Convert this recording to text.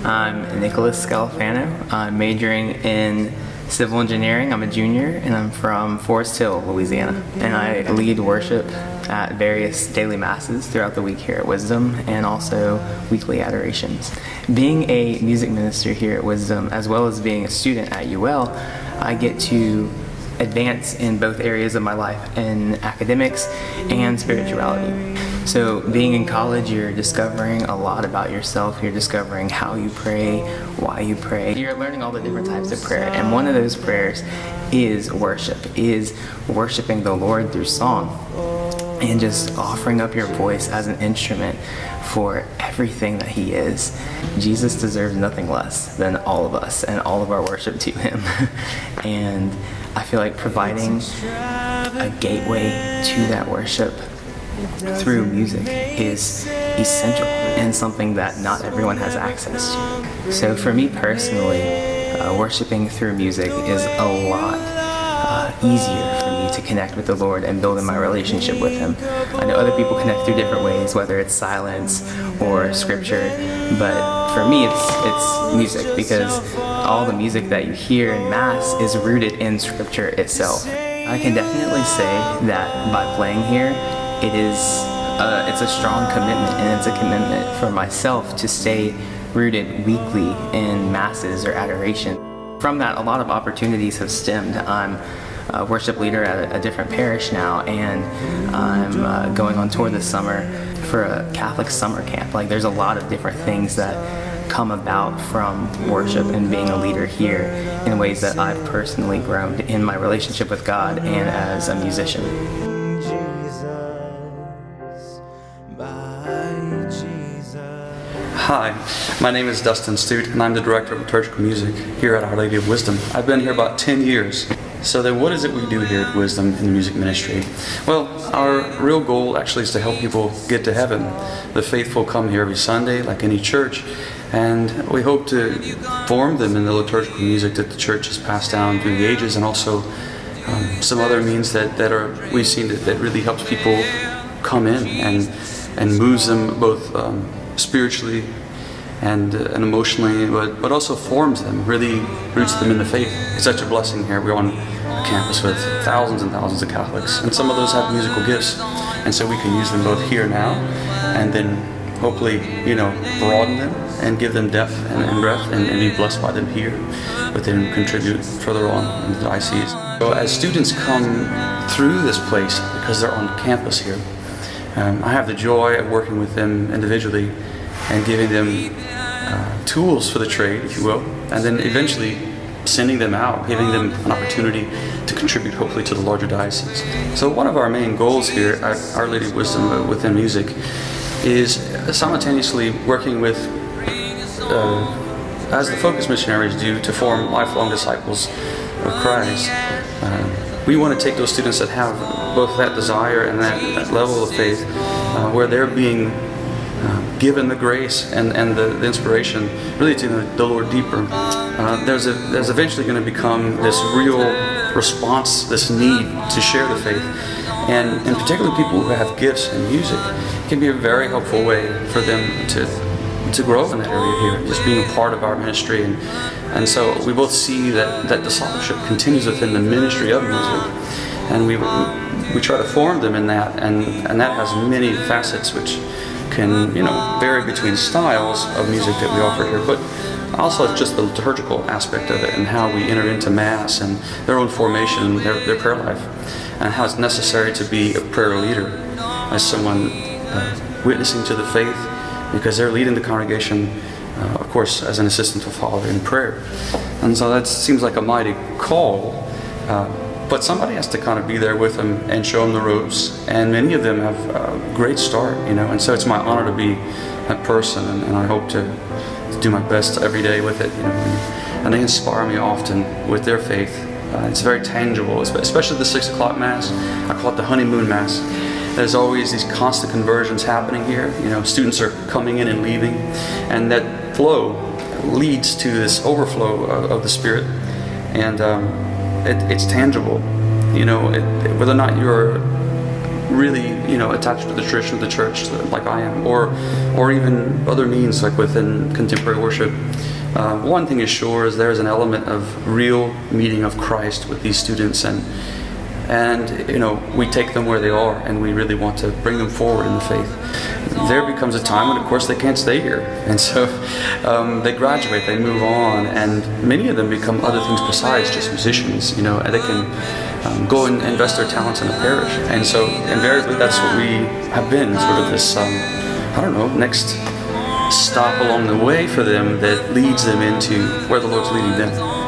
I'm Nicholas Scalafano. I'm majoring in civil engineering. I'm a junior, and I'm from Forest Hill, Louisiana. And I lead worship at various daily masses throughout the week here at Wisdom, and also weekly adorations. Being a music minister here at Wisdom, as well as being a student at UL, I get to advance in both areas of my life, in academics and spirituality. So being in college, you're discovering a lot about yourself. You're discovering how you pray, why you pray. You're learning all the different types of prayer, and one of those prayers is worship, is worshiping the Lord through song, and just offering up your voice as an instrument for everything that He is. Jesus deserves nothing less than all of us and all of our worship to Him. And I feel like providing a gateway to that worship through music is essential and something that not everyone has access to. So for me personally, worshiping through music is a lot easier for me to connect with the Lord and build in my relationship with Him. I know other people connect through different ways, whether it's silence or scripture, but for me it's music, because all the music that you hear in Mass is rooted in scripture itself. I can definitely say that by playing here, it's a strong commitment, and it's a commitment for myself to stay rooted weekly in Masses or adoration. From that, a lot of opportunities have stemmed. I'm a worship leader at a different parish now, and I'm going on tour this summer for a Catholic summer camp. Like, there's a lot of different things that come about from worship and being a leader here in ways that I've personally grown in my relationship with God and as a musician. Hi, my name is Dustin Stute, and I'm the Director of Liturgical Music here at Our Lady of Wisdom. I've been here about 10 years. So then what is it we do here at Wisdom in the music ministry? Well, our real goal actually is to help people get to heaven. The faithful come here every Sunday, like any church, and we hope to form them in the liturgical music that the church has passed down through the ages, and also some other means that we've seen that really helps people come in and moves them both spiritually and emotionally, but also forms them, really roots them in the faith. It's such a blessing here. We're on a campus with thousands and thousands of Catholics, and some of those have musical gifts, and so we can use them both here now, and then hopefully, broaden them and give them depth and breadth, and be blessed by them here, but then contribute further on in the diocese. So as students come through this place, because they're on campus here, I have the joy of working with them individually and giving them tools for the trade, if you will, and then eventually sending them out, giving them an opportunity to contribute hopefully to the larger diocese. So one of our main goals here at Our Lady of Wisdom within music is simultaneously working with, as the Focus missionaries do, to form lifelong disciples of Christ. We want to take those students that have both that desire and that level of faith, where they're being given the grace and the inspiration really to know the Lord deeper. There's eventually going to become this real response, this need to share the faith. And in particular, people who have gifts in music, it can be a very helpful way for them to grow in that area here, just being a part of our ministry. And so we both see that discipleship continues within the ministry of music, and we try to form them in that, and that has many facets which can vary between styles of music that we offer here, but also just the liturgical aspect of it, and how we enter into Mass and their own formation, their prayer life, and how it's necessary to be a prayer leader as someone witnessing to the faith, because they're leading the congregation, of course, as an assistant to Father in prayer. And so that seems like a mighty call, but somebody has to kind of be there with them and show them the ropes, and many of them have a great start, and so it's my honor to be that person, and I hope to do my best every day with it, and they inspire me often with their faith. It's very tangible, especially the 6 o'clock Mass. I call it the honeymoon Mass. There's always these constant conversions happening here. Students are coming in and leaving, and that flow leads to this overflow of the Spirit, and it's tangible. Whether or not you're really, attached to the tradition of the church, like I am, or even other means, like within contemporary worship. One thing is sure is there's an element of real meeting of Christ with these students, and we take them where they are, and we really want to bring them forward in the faith. There becomes a time when, of course, they can't stay here, and so they graduate, they move on, and many of them become other things besides just musicians. And they can go and invest their talents in a parish, and so invariably that's what we have been, sort of this, next stop along the way for them that leads them into where the Lord's leading them.